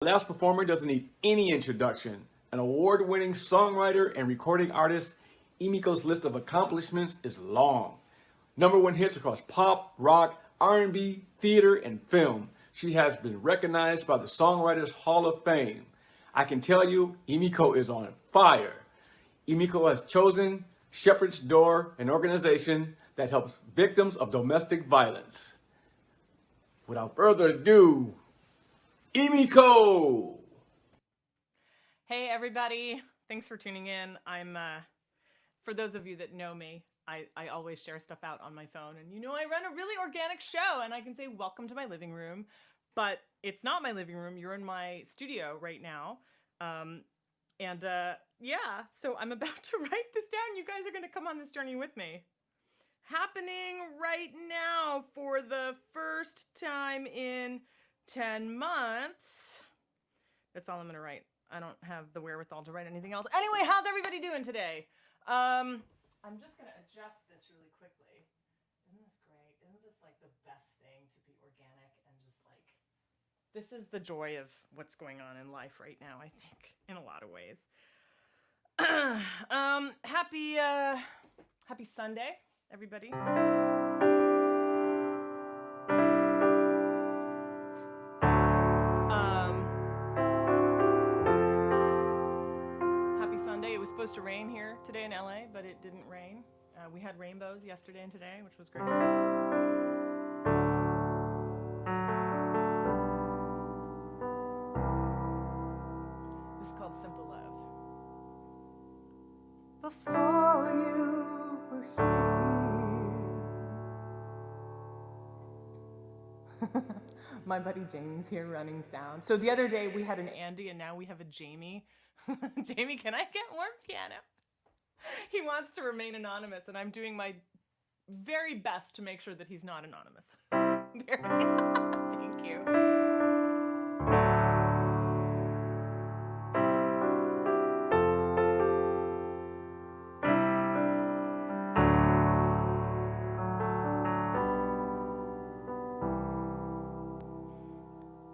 The last performer doesn't need any introduction. An award-winning songwriter and recording artist, Emiko's list of accomplishments is long. Number one hits across pop, rock, R&B, theater, and film. She has been recognized by the Songwriters Hall of Fame. I can tell you, Emiko is on fire. Emiko has chosen Shepherd's Door, an organization that helps victims of domestic violence. Without further ado, Emiko! Hey everybody, thanks for tuning in. For those of you that know me, I always share stuff out on my phone, and I run a really organic show, and I can say welcome to my living room, but it's not my living room. You're in my studio right now. Yeah, so I'm about to write this down. You guys are going to come on this journey with me. Happening right now for the first time in 10 months. That's all I'm going to write. I don't have the wherewithal to write anything else. Anyway, how's everybody doing today? I'm just going to adjust this really quickly. Isn't this great? Isn't this like the best thing to be organic and just like, this is the joy of what's going on in life right now, I think, in a lot of ways. Happy Sunday, everybody. Happy Sunday. It was supposed to rain here today in LA, but it didn't rain. We had rainbows yesterday and today, which was great. This is called Simple Love. Before you were here. My buddy Jamie's here running sound. So the other day we had an Andy and now we have a Jamie. Jamie, can I get more piano? He wants to remain anonymous, and I'm doing my very best to make sure that he's not anonymous. There we go. Thank you.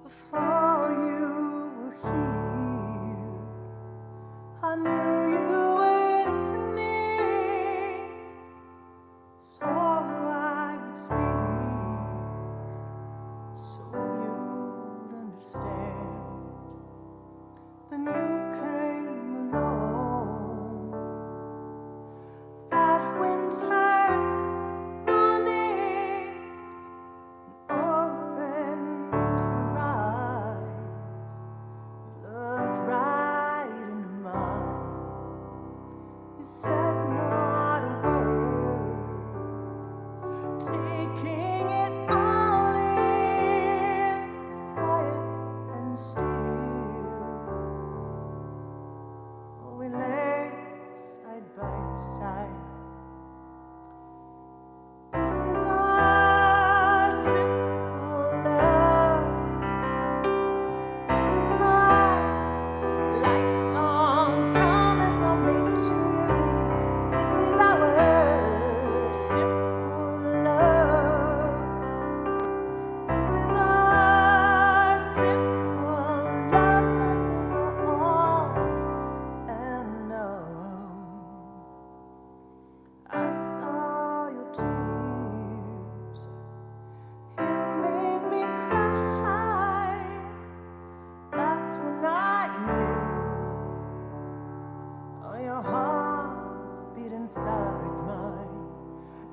Before you were here, I knew you were listening, so I would speak, so you'd understand. Then you came along, that winter's morning, and opened your eyes, looked right into mine. You said not a word, taking it all in, quiet and still. We lay side by side. This is our simple love. This is my lifelong promise I'll make to you. This is our simple love. This is our simple love that goes on and on. I saw your tears. You made me cry. That's when I knew. Oh, your heart beat inside mine.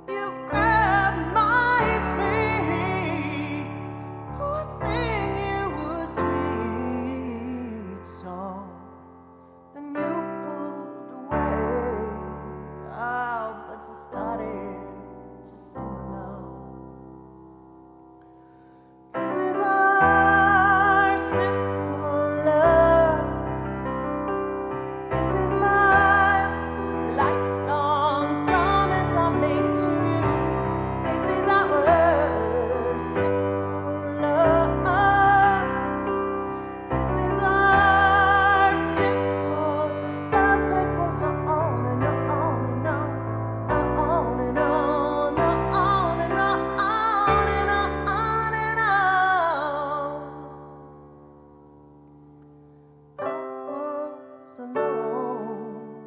You grabbed my face. Oh, sing you a sweet song. Then you pulled away. Oh, but you started to sing along. This is our simple love. This is my lifelong was alone.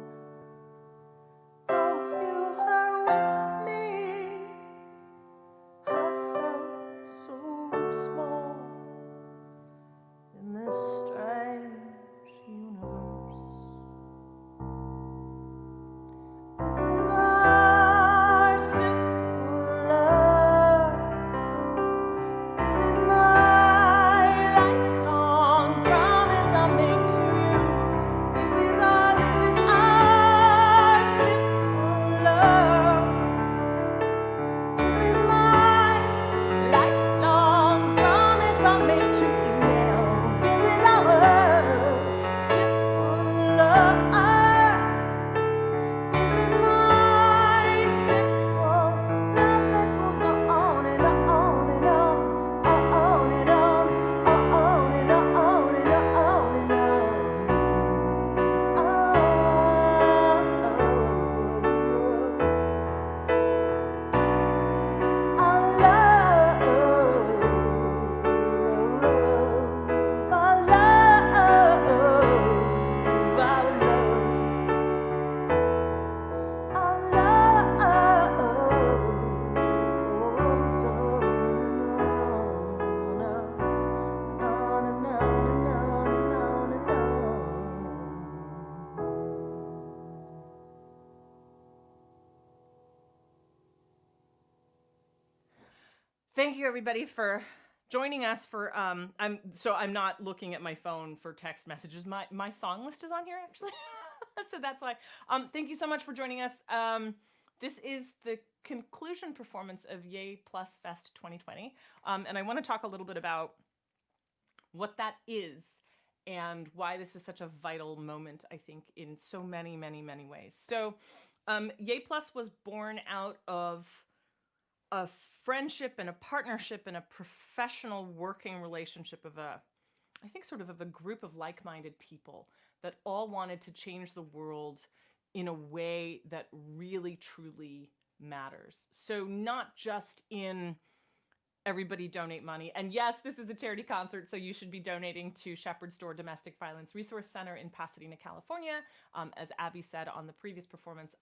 Though you were with me, I felt so small in this strange universe. This is our simple love. This is my lifelong promise I make to you. This is our simple love. This is my lifelong promise I make to you now. This is our simple love. This is my simple love that goes on and on and on and on and on and on and on and Thank you, everybody, for joining us for I'm not looking at my phone for text messages. My song list is on here, actually. So that's why. Thank you so much for joining us. This is the conclusion performance of Yay Plus Fest 2020. And I want to talk a little bit about what that is and why this is such a vital moment, I think, in so many, many, many ways. So Yay Plus was born out of a friendship and a partnership and a professional working relationship of a group of like-minded people that all wanted to change the world in a way that really truly matters. So not just in everybody donate money. And yes, this is a charity concert, so you should be donating to Shepherd's Door Domestic Violence Resource Center in Pasadena, California. As Abby said on the previous performance,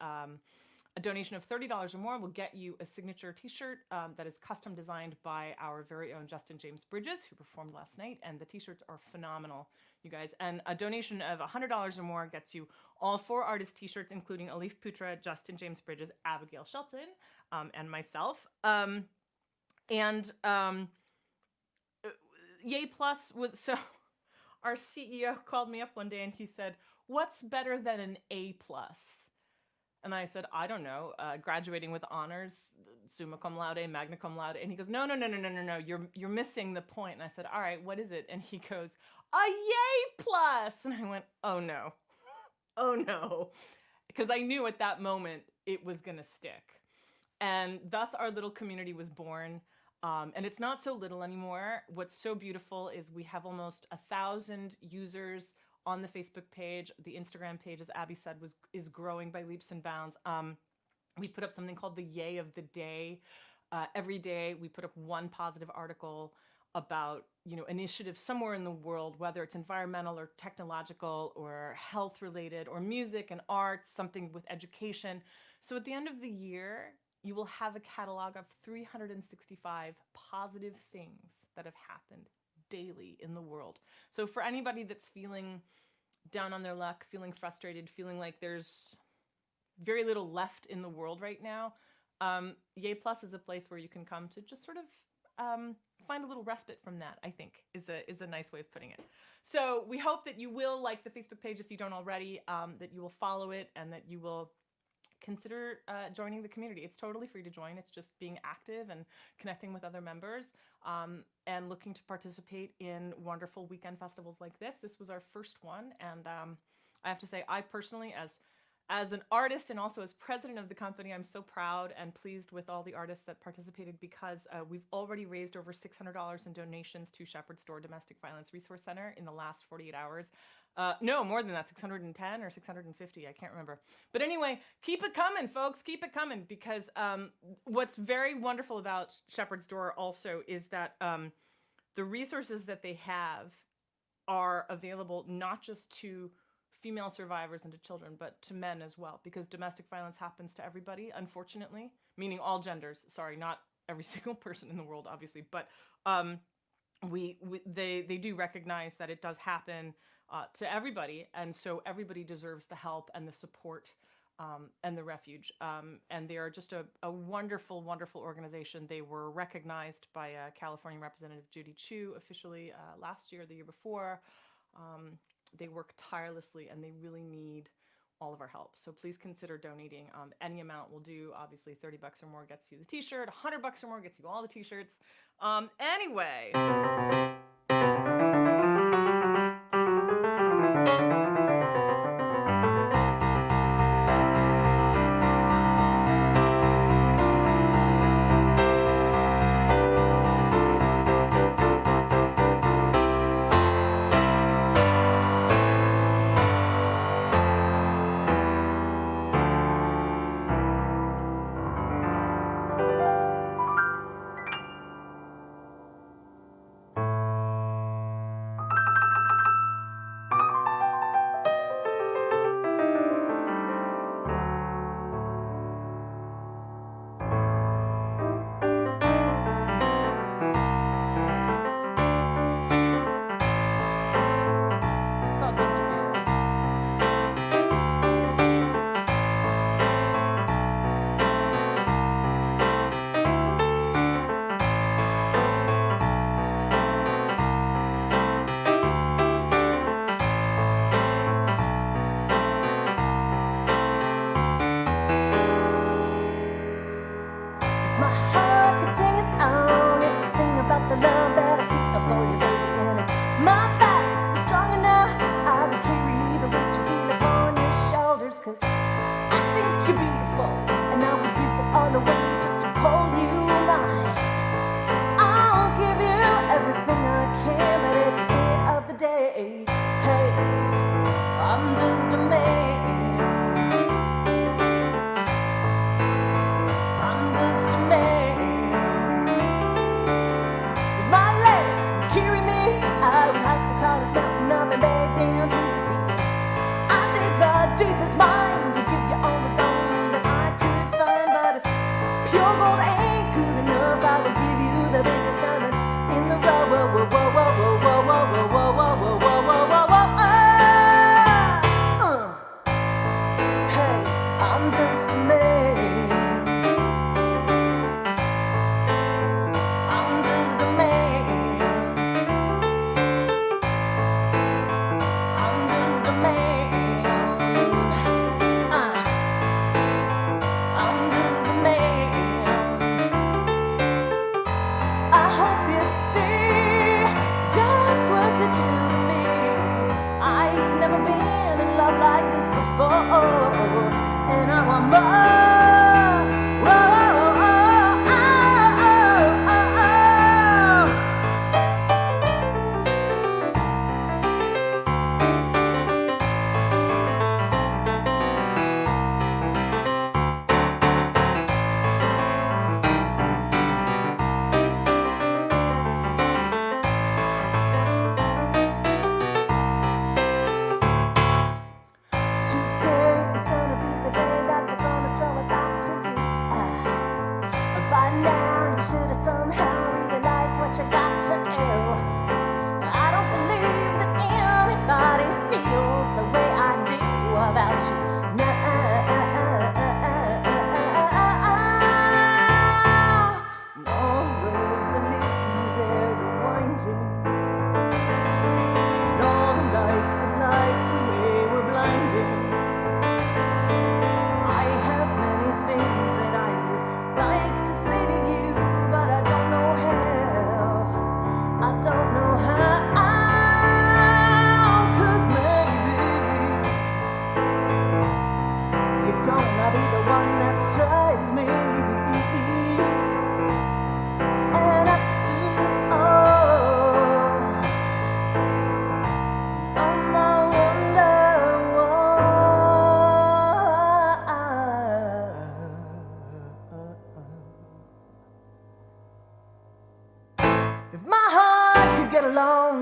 a donation of $30 or more will get you a signature t-shirt that is custom designed by our very own Justin James Bridges, who performed last night, and the t-shirts are phenomenal, you guys. And a donation of $100 or more gets you all 4 artist t-shirts, including Alif Putra, Justin James Bridges, Abigail Shelton, and myself. Yay Plus was, so our CEO called me up one day and he said, "What's better than an A+?" And I said, "I don't know, graduating with honors, summa cum laude, magna cum laude." And he goes, no, you're missing the point. And I said, "All right, what is it?" And he goes, "A Yay Plus." And I went, oh no, because I knew at that moment it was gonna stick. And thus our little community was born. And it's not so little anymore. What's so beautiful is we have almost 1,000 users on the Facebook page. The Instagram page, as Abby said, is growing by leaps and bounds. We put up something called the Yay of the Day. Every day we put up one positive article about, initiatives somewhere in the world, whether it's environmental or technological or health related or music and arts, something with education. So at the end of the year, you will have a catalog of 365 positive things that have happened daily in the world. So for anybody that's feeling down on their luck, feeling frustrated, feeling like there's very little left in the world right now, Yay Plus is a place where you can come to just sort of find a little respite from that, I think, is a nice way of putting it. So we hope that you will like the Facebook page if you don't already, that you will follow it, and that you will consider joining the community. It's totally free to join. It's just being active and connecting with other members, and looking to participate in wonderful weekend festivals like this. This was our first one, and I have to say, I personally, as an artist and also as president of the company, I'm so proud and pleased with all the artists that participated, because we've already raised over $600 in donations to Shepherd's Door Domestic Violence Resource Center in the last 48 hours. No, more than that, 610 or 650, I can't remember. But anyway, keep it coming, folks, keep it coming, because what's very wonderful about Shepherd's Door also is that the resources that they have are available not just to female survivors and to children, but to men as well, because domestic violence happens to everybody, unfortunately, meaning all genders. Sorry, not every single person in the world, obviously, but they do recognize that it does happen to everybody, and so everybody deserves the help and the support and the refuge. And they are just a wonderful, wonderful organization. They were recognized by California Representative Judy Chu officially last year, the year before. They work tirelessly, and they really need all of our help. So please consider donating. Any amount will do. Obviously, $30 or more gets you the t-shirt. $100 or more gets you all the t-shirts. Anyway.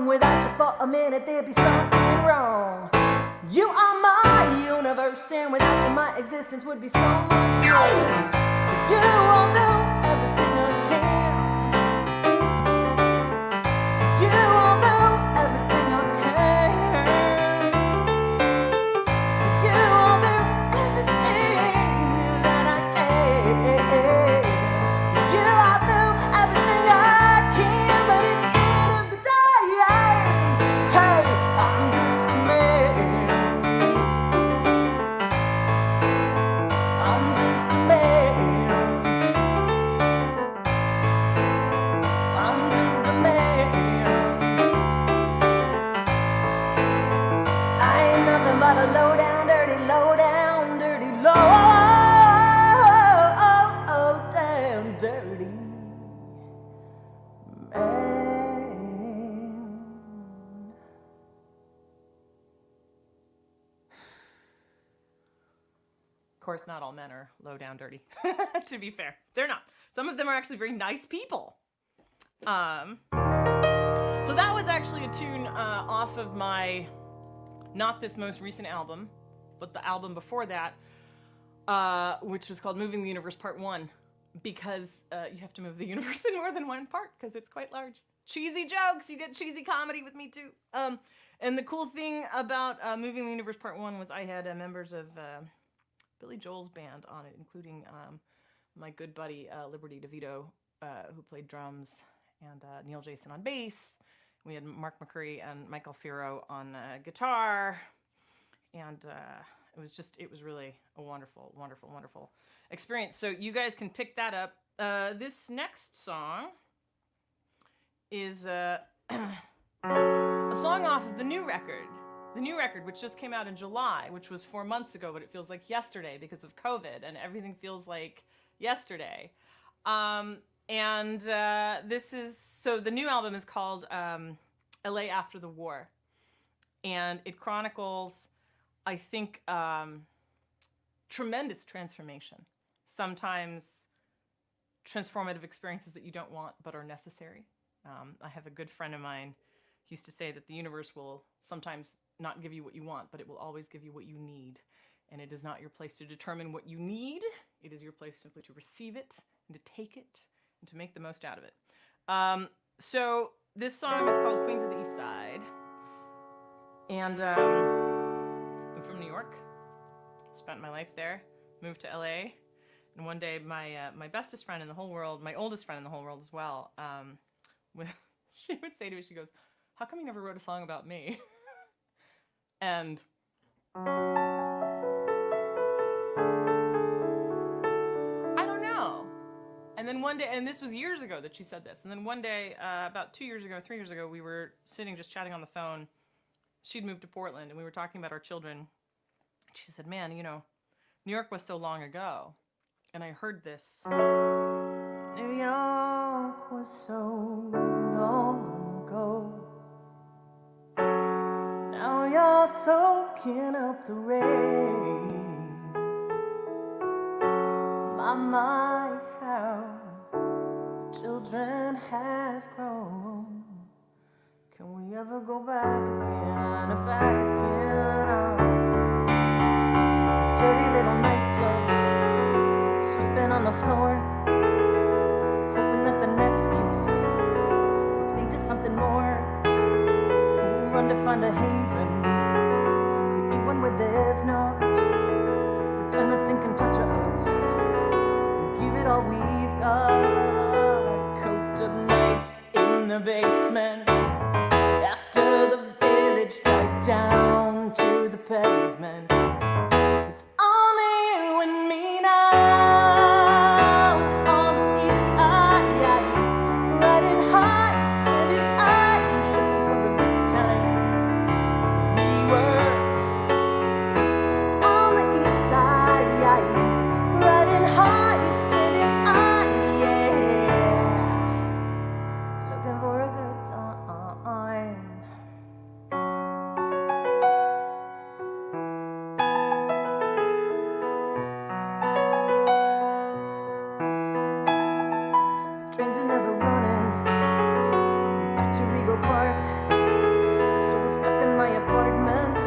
Without you for a minute, there'd be something wrong. You are my universe, and without you my existence would be so much worse. For you I'll do everything I can. For you I'll do everything I can. For you I'll do everything that I can. For you I'll do everything I can. But at the end of the day, hey, I'm just a man. I'm just a man. I'm just a man. I ain't nothing but a low down, dirty man. Of course, not all men are low down dirty. To be fair, they're not. Some of them are actually very nice people. So that was actually a tune off of my, not this most recent album, but the album before that, which was called Moving the Universe Part 1, because you have to move the universe in more than one part because it's quite large. Cheesy jokes, you get cheesy comedy with me too. And the cool thing about Moving the Universe Part 1 was I had members of Billy Joel's band on it, including my good buddy Liberty DeVito, who played drums, and Neil Jason on bass. We had Mark McCurry and Michael Firo on guitar, and it was really a wonderful, wonderful, wonderful experience. So you guys can pick that up. This next song is a song off of the new record. The new record, which just came out in July, which was 4 months ago, but it feels like yesterday because of COVID, and everything feels like yesterday. The new album is called LA After the War, and it chronicles, I think, tremendous transformation. Sometimes transformative experiences that you don't want but are necessary. I have a good friend of mine who used to say that the universe will sometimes not give you what you want, but it will always give you what you need. And it is not your place to determine what you need. It is your place simply to receive it and to take it and to make the most out of it. So this song is called Queens of the East Side. And I'm from New York. Spent my life there. Moved to LA. And one day my bestest friend in the whole world, my oldest friend in the whole world as well, she would say to me, she goes, "How come you never wrote a song about me?" And I don't know. And then one day, and this was years ago that she said this, and then one day, about 3 years ago, we were sitting just chatting on the phone. She'd moved to Portland, and we were talking about our children. She said, "Man, you know, New York was so long ago." And I heard this. New York was so long ago. Now you're soaking up the rain. My, how the children have grown. Can we ever go back again, back again? Dirty little nightclubs, sleeping on the floor, hoping that the next kiss would lead to something more. Ooh, run to find a haven, create one where there's not. Pretend nothing can touch us, and give it all we've got. Cooped up nights in the basement, after the village died down to the pavement. It's only you and me now on the east side, riding high, standing high, looking for a good time. We were on the east side, riding high, standing high, looking for a good time. Trains are never running back to Rego Park, so we're stuck in my apartment.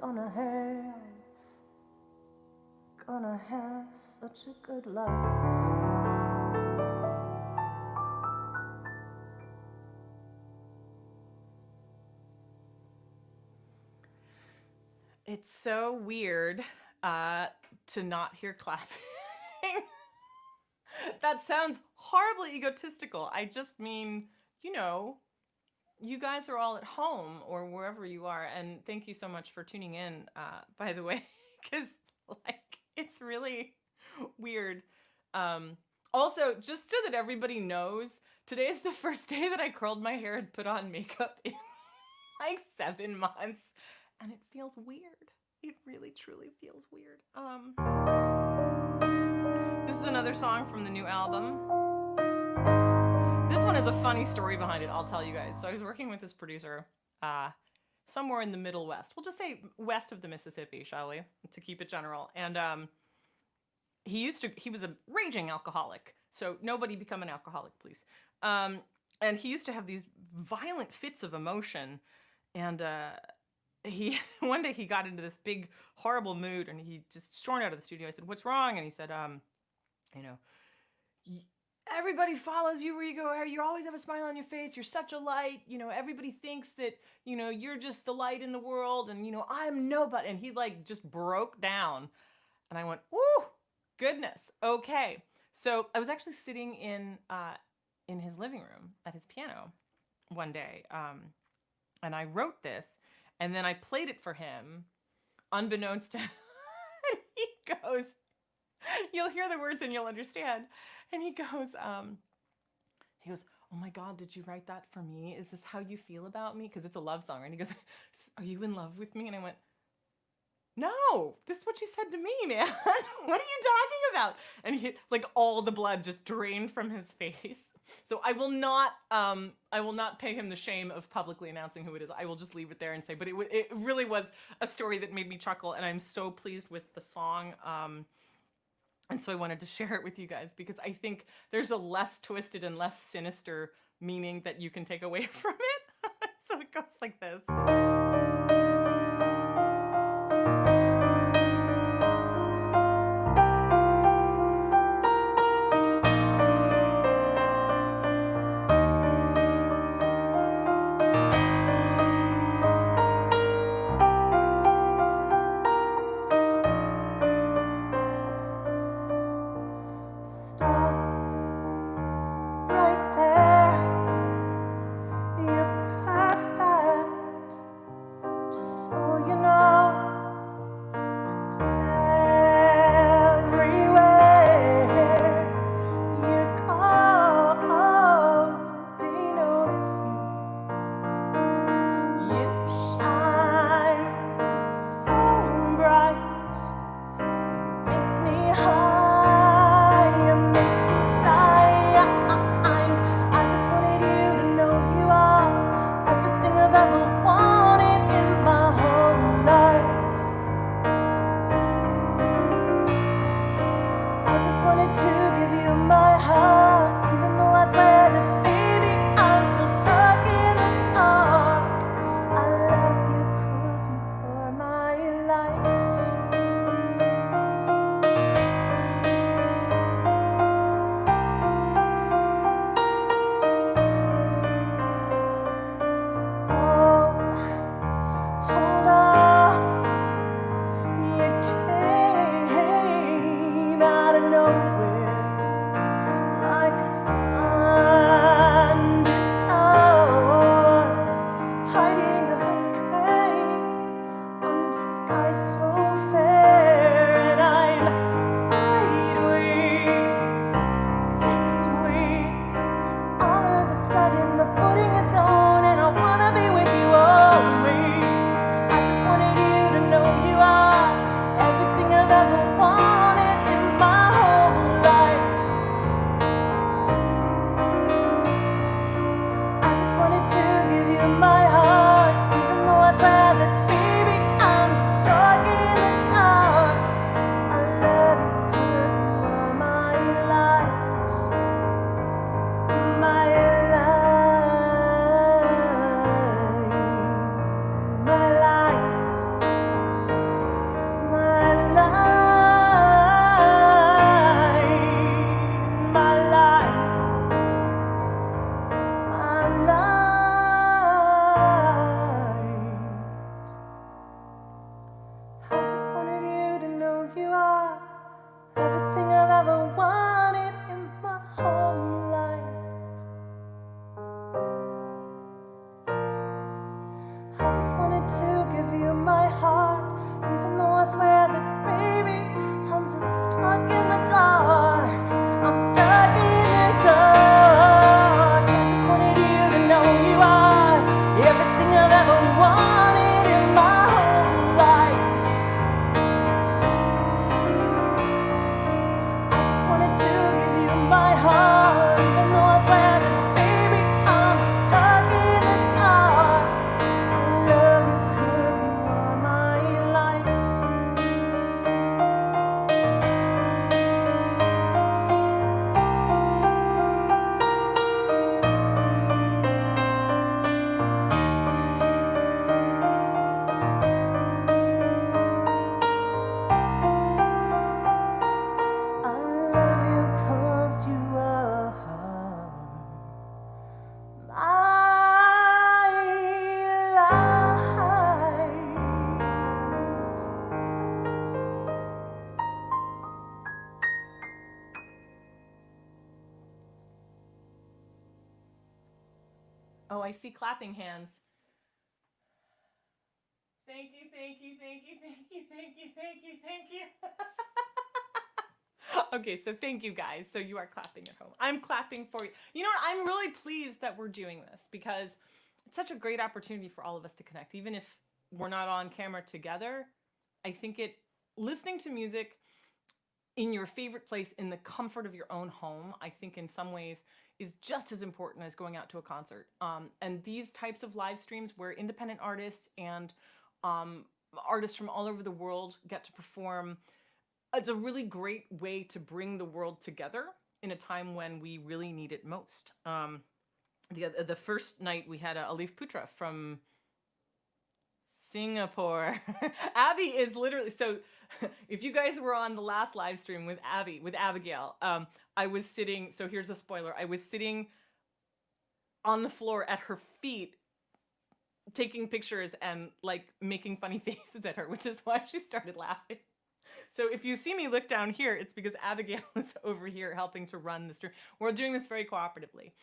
gonna have such a good life. It's so weird to not hear clapping. That sounds horribly egotistical. I just mean, you know, you guys are all at home or wherever you are, and thank you so much for tuning in, by the way, because like it's really weird. Also, just so that everybody knows, today is the first day that I curled my hair and put on makeup in like 7 months, and it feels weird. It really truly feels weird. This is another song from the new album. This one has a funny story behind it, I'll tell you guys. So I was working with this producer somewhere in the Middle West. We'll just say west of the Mississippi, shall we? To keep it general. And he was a raging alcoholic. So nobody become an alcoholic, please. And he used to have these violent fits of emotion. And one day he got into this big, horrible mood and he just stormed out of the studio. I said, "What's wrong?" And he said, you know, everybody follows you where you go. You always have a smile on your face. You're such a light. You know, everybody thinks that, you know, you're just the light in the world. And, you know, I'm nobody. And he like just broke down. And I went, "Ooh, goodness. Okay." So I was actually sitting in his living room at his piano one day. And I wrote this and then I played it for him unbeknownst to him. And he goes, you'll hear the words and you'll understand. And he goes, "Oh my God, did you write that for me? Is this how you feel about me?" Because it's a love song. And he goes, "Are you in love with me?" And I went, "No, this is what you said to me, man." "What are you talking about?" And he, like, all the blood just drained from his face. So I will not pay him the shame of publicly announcing who it is. I will just leave it there and say, but it really was a story that made me chuckle, and I'm so pleased with the song. And so I wanted to share it with you guys because I think there's a less twisted and less sinister meaning that you can take away from it. So it goes like this. Stop right there. You're perfect. wanted to give you my heart, even though I swear that, baby, I'm just stuck in the dark. I'm stuck in the dark. I just wanted you to know you are everything I've ever wanted in my whole life. I just wanted to give you my heart, even though I swear that, baby, I'm just stuck in the dark. I love you 'cause you are my light. I love you 'cause you are my light. Oh, I see clapping hands. Thank you, thank you, thank you, thank you, thank you, thank you, thank you. Okay, so thank you guys. So you are clapping at home. I'm clapping for you. You know what? I'm really pleased that we're doing this because it's such a great opportunity for all of us to connect. Even if we're not on camera together, I think listening to music in your favorite place in the comfort of your own home, I think in some ways is just as important as going out to a concert. And these types of live streams where independent artists and artists from all over the world get to perform, it's a really great way to bring the world together in a time when we really need it most. The first night we had Alif Putra from Singapore. Abby is literally, so if you guys were on the last live stream with Abigail, I was sitting, so here's a spoiler, I was sitting on the floor at her feet taking pictures and like making funny faces at her, which is why she started laughing. So if you see me look down here, it's because Abigail is over here helping to run the stream. We're doing this very cooperatively.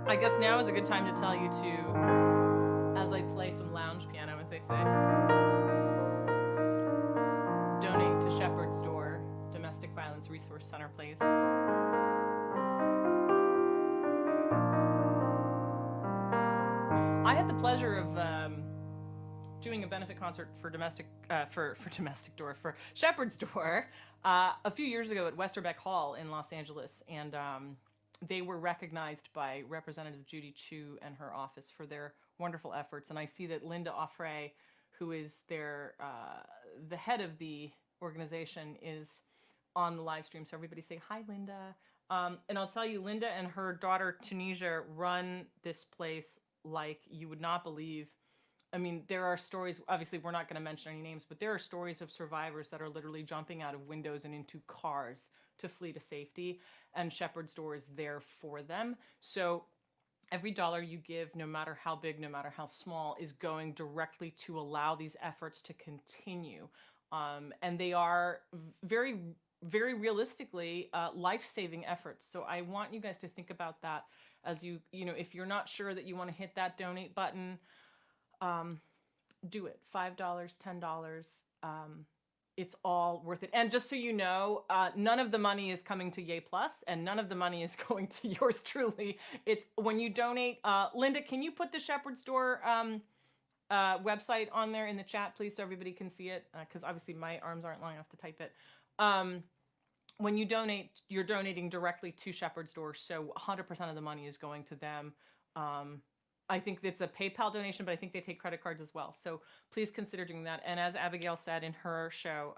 I guess now is a good time to tell you to, as I play some lounge piano, as they say, donate to Shepherd's Door Domestic Violence Resource Center, please. I had the pleasure of doing a benefit concert for for Shepherd's Door a few years ago at Westerbeck Hall in Los Angeles, and they were recognized by Representative Judy Chu and her office for their wonderful efforts. And I see that Linda Offray, who is the head of the organization, is on the live stream. So everybody say hi, Linda. And I'll tell you, Linda and her daughter Tunisia run this place like you would not believe. I mean, there are stories, obviously we're not going to mention any names, but there are stories of survivors that are literally jumping out of windows and into cars to flee to safety, and Shepherd's Door is there for them. So every dollar you give, no matter how big, no matter how small, is going directly to allow these efforts to continue. And they are very, very realistically life-saving efforts. So I want you guys to think about that as you know, if you're not sure that you want to hit that donate button, do it. $5, $10. It's all worth it. And just so you know, none of the money is coming to Yay Plus, and none of the money is going to yours truly. It's when you donate. Linda, can you put the Shepherd's Door website on there in the chat, please, so everybody can see it? Because obviously my arms aren't long enough to type it. When you donate, you're donating directly to Shepherd's Door, so 100% of the money is going to them. I think it's a PayPal donation, but I think they take credit cards as well. So please consider doing that. And as Abigail said in her show,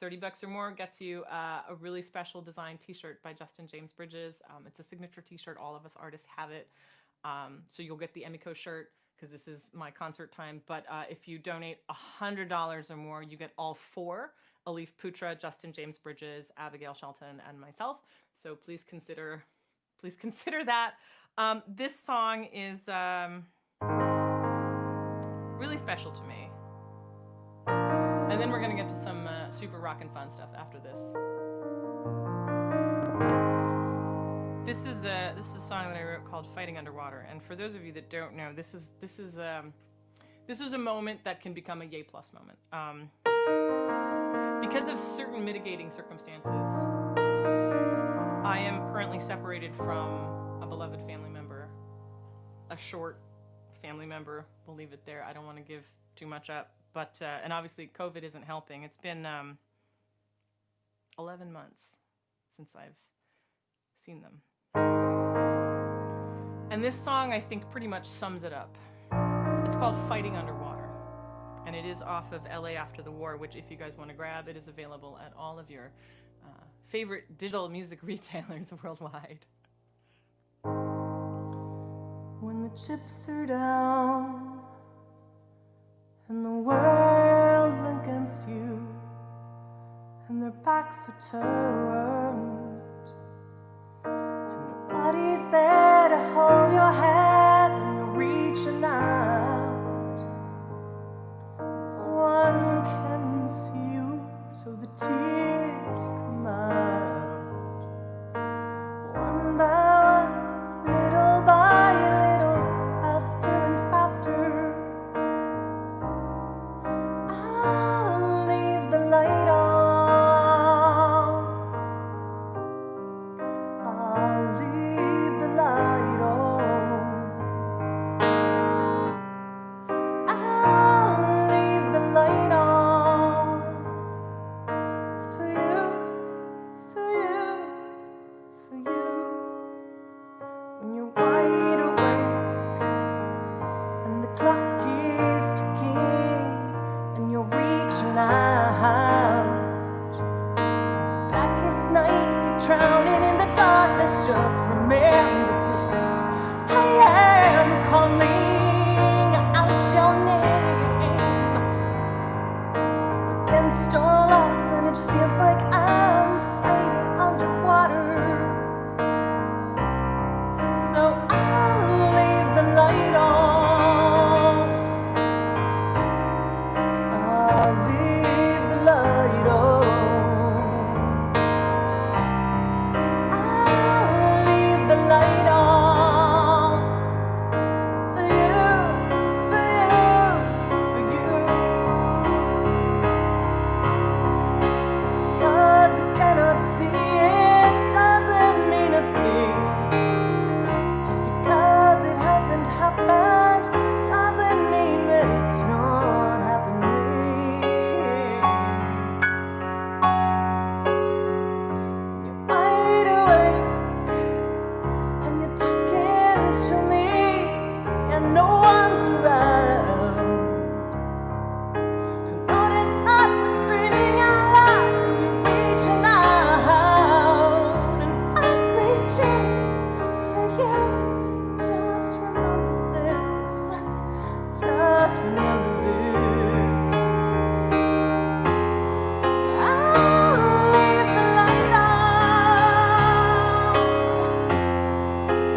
$30 or more gets you a really special design t-shirt by Justin James Bridges. It's a signature t-shirt. All of us artists have it. So you'll get the Emiko shirt because this is my concert time. But if you donate $100 or more, you get all four: Alif Putra, Justin James Bridges, Abigail Shelton, and myself. So please consider that. This song is really special to me. And then we're going to get to some super rockin' fun stuff after this. This is a song that I wrote called "Fighting Underwater," and for those of you that don't know, this is a moment that can become a yay plus moment. Because of certain mitigating circumstances, I am currently separated from a beloved family member, a short family member. We'll leave it there. I don't want to give too much up, but and obviously COVID isn't helping. It's been 11 months since I've seen them. And this song, I think, pretty much sums it up. It's called Fighting Underwater, and it is off of LA After the War, which if you guys want to grab, it is available at all of your favorite digital music retailers worldwide. When the chips are down and the world's against you and their backs are turned and nobody's there to hold your hand and you're reaching out, no one can see you, so the tears come out one by one, little by little, faster and faster. I'll leave the light on. I'll leave the light on. I'll leave the light on for you, for you, for you. When you're wide awake and the clock is ticking and you're reaching out, in the blackest night you're drowning in the darkness, just remember this: I am calling out your name against all odds, and it feels like I'm fighting underwater. So I'll leave the light on. I'll leave the light on. I'll leave the light on for you, for you, for you. Just because you cannot see it doesn't mean a thing. Just because it hasn't happened doesn't mean that it's not happening. You're wide awake and you're talking to me and no one's around to notice that we're dreaming out loud and you're reaching out and I'm reaching for you. Just remember this. Just remember this. I'll leave the light on.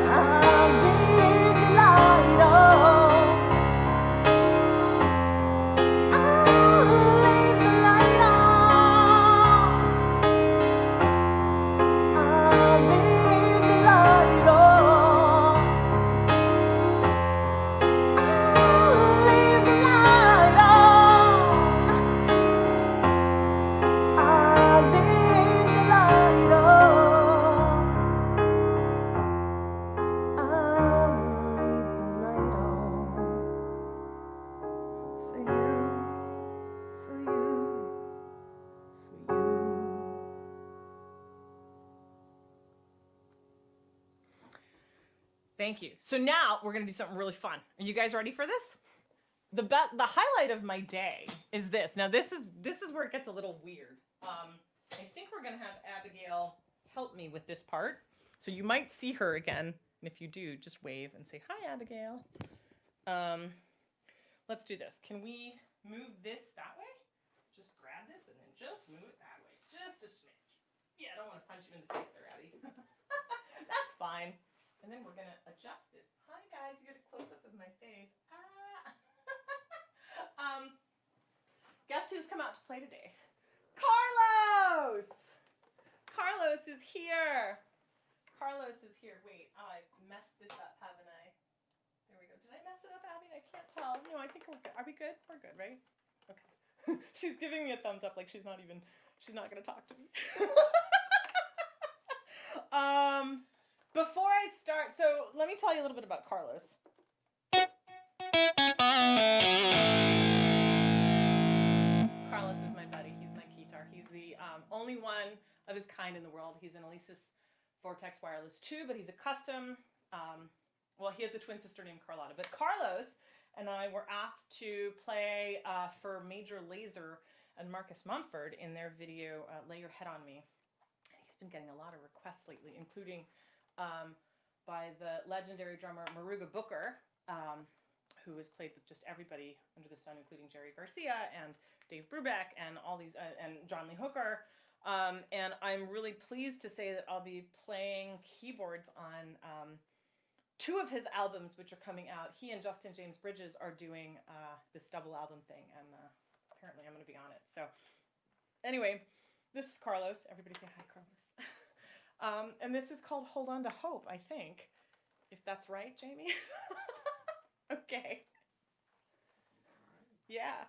I'll leave the light on. I'll leave the light on. I'll leave the light on. I'll leave the light on. I'll leave the light on. I'll leave the light on for you, for you, for you. Thank you. So now we're gonna do something really fun. Are you guys ready for this? The highlight of my day is this. Now this is where it gets a little weird. I think we're gonna have Abigail help me with this part. So you might see her again, and if you do, just wave and say hi, Abigail. Let's do this. Can we move this that way? Just grab this and then just move it that way, just a smidge. Yeah, I don't want to punch you in the face there, Abby. That's fine. And then we're gonna adjust this. Hi guys, you get a close up of my face. Guess who's come out to play today? Carlos! Carlos is here. Carlos is here. Wait, oh, I messed this up, haven't I? There we go. Did I mess it up, Abby? I can't tell. No, I think we're good. Are we good? We're good, right? Okay. She's giving me a thumbs up like she's not going to talk to me. Before I start, so let me tell you a little bit about Carlos. Carlos is my buddy. He's my keytar. He's the only one of his kind in the world. He's an Alesis Vortex Wireless 2, but he's a custom. Well, he has a twin sister named Carlotta. But Carlos and I were asked to play for Major Lazer and Marcus Mumford in their video, Lay Your Head on Me. And he's been getting a lot of requests lately, including by the legendary drummer Maruga Booker, who has played with just everybody under the sun, including Jerry Garcia and Dave Brubeck and all these, and John Lee Hooker. And I'm really pleased to say that I'll be playing keyboards on 2 of his albums, which are coming out. He and Justin James Bridges are doing this double album thing, and apparently I'm going to be on it. So anyway, this is Carlos. Everybody say hi, Carlos. And this is called Hold On to Hope, I think. If that's right, Jamie? Okay. Yeah.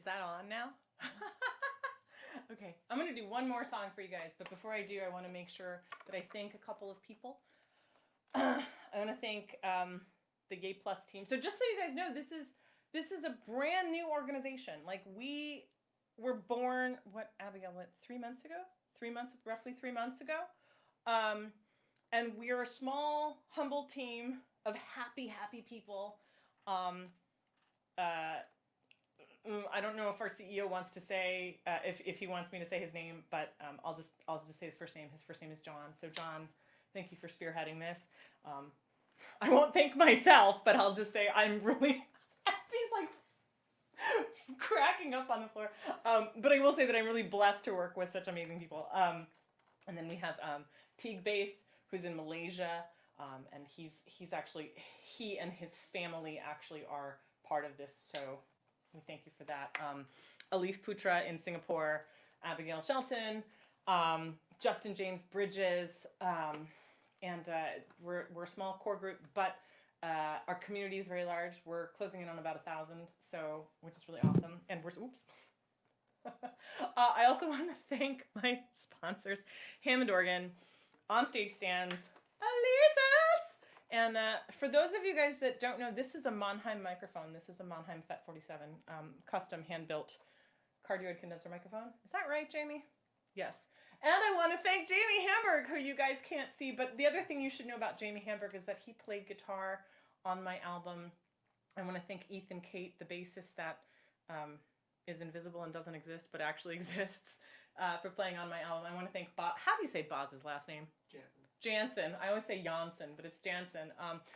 that on now? Okay, I'm going to do one more song for you guys, but before I do, I want to make sure that I thank a couple of people. I want to thank the Gay Plus team. So just so you guys know, this is a brand new organization. Like, we were born, Abigail, 3 months ago? Roughly 3 months ago. And we are a small, humble team of happy people. I don't know if our CEO wants to say, if he wants me to say his name, but I'll just say his first name. His first name is John. So John, thank you for spearheading this. I won't thank myself, but I'll just say I'm really he's like cracking up on the floor. But I will say that I'm really blessed to work with such amazing people. And then we have Teague Bass, who's in Malaysia, and he and his family actually are part of this. So we thank you for that. Alif Putra in Singapore, Abigail Shelton, Justin James Bridges, and we're a small core group, but our community is very large. We're closing in on about 1,000, so which is really awesome. And I also want to thank my sponsors, Hammond Organ, Onstage Stands, Elisa's! And for those of you guys that don't know, this is a Mannheim microphone. This is a Mannheim FET 47, custom hand-built cardioid condenser microphone. Is that right, Jamie? Yes. And I want to thank Jamie Hamburg, who you guys can't see. But the other thing you should know about Jamie Hamburg is that he played guitar on my album. I want to thank Ethan Kate, the bassist that is invisible and doesn't exist, but actually exists, for playing on my album. I want to thank Bob. How do you say Boz's last name? Jansen. I always say Janssen, but it's Jansen,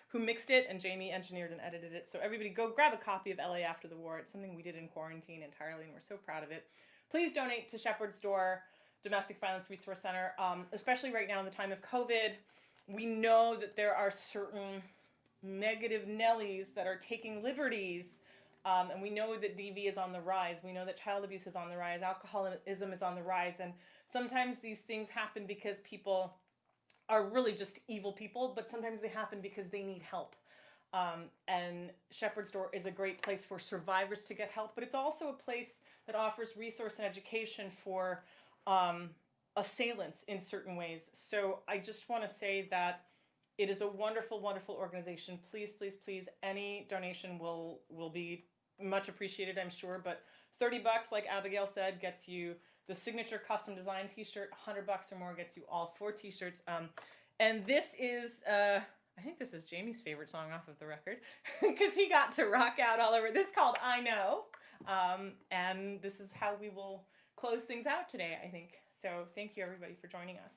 who mixed it, and Jamie engineered and edited it. So everybody go grab a copy of LA After the War. It's something we did in quarantine entirely, and we're so proud of it. Please donate to Shepherd's Door Domestic Violence Resource Center, especially right now in the time of COVID. We know that there are certain negative Nellies that are taking liberties, and we know that DV is on the rise. We know that child abuse is on the rise, alcoholism is on the rise, and sometimes these things happen because people are really just evil people, but sometimes they happen because they need help. And Shepherd's Door is a great place for survivors to get help, but it's also a place that offers resource and education for assailants in certain ways. So I just want to say that it is a wonderful, wonderful organization. Please, please, please, any donation will be much appreciated, I'm sure, but $30, like Abigail said, gets you the signature custom design t-shirt. $100 or more gets you all 4 t-shirts. And this is, I think this is Jamie's favorite song off of the record, because he got to rock out all over. This is called I Know. And this is how we will close things out today, I think. So thank you, everybody, for joining us.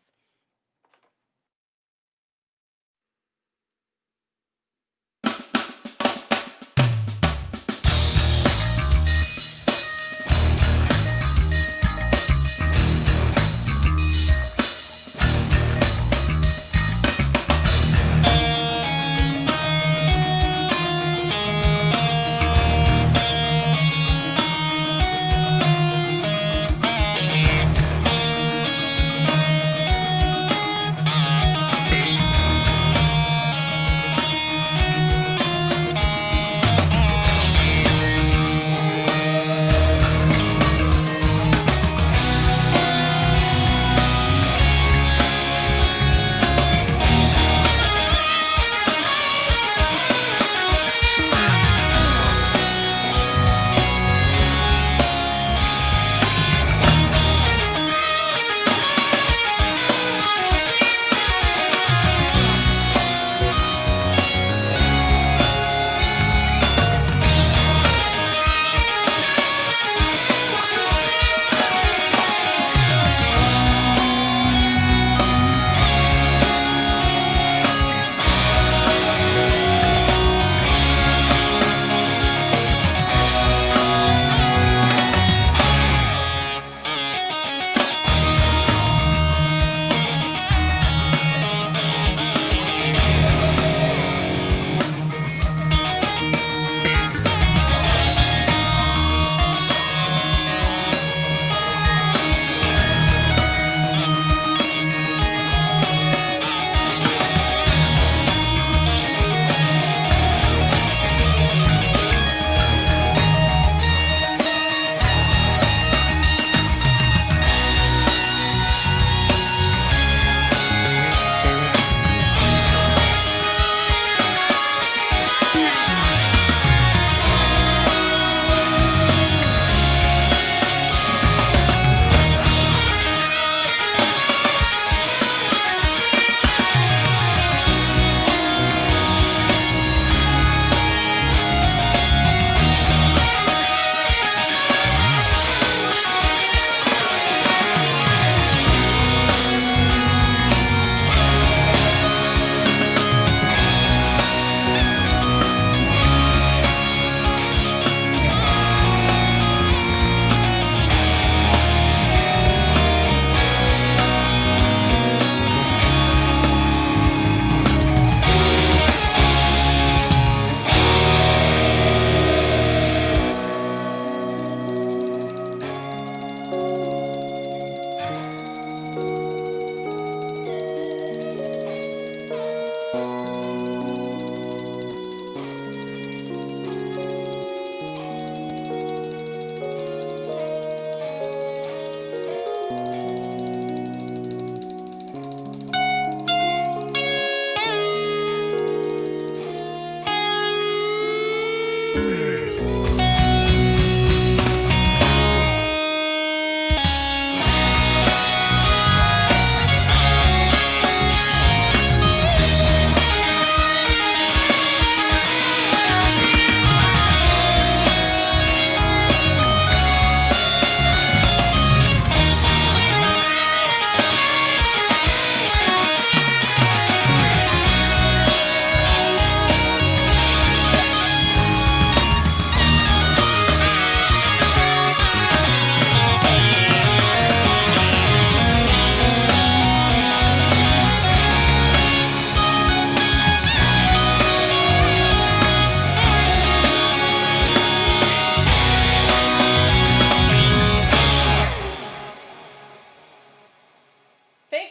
Thank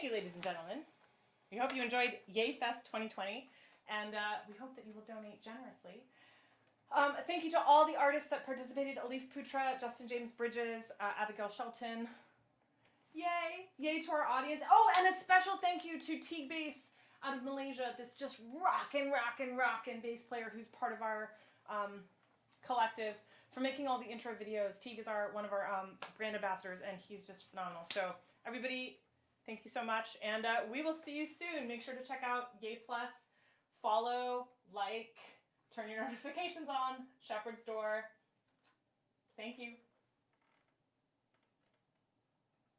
you, ladies and gentlemen. We hope you enjoyed Yay Fest 2020, and we hope that you will donate generously. Thank you to all the artists that participated: Alif Putra, Justin James Bridges, Abigail Shelton. Yay! Yay to our audience. Oh, and a special thank you to Teague Bass out of Malaysia, this just rockin' bass player who's part of our collective, for making all the intro videos. Teague is one of our brand ambassadors, and he's just phenomenal. So everybody, thank you so much, and we will see you soon. Make sure to check out Yay Plus, follow, like, turn your notifications on, Shepherd's Door. Thank you.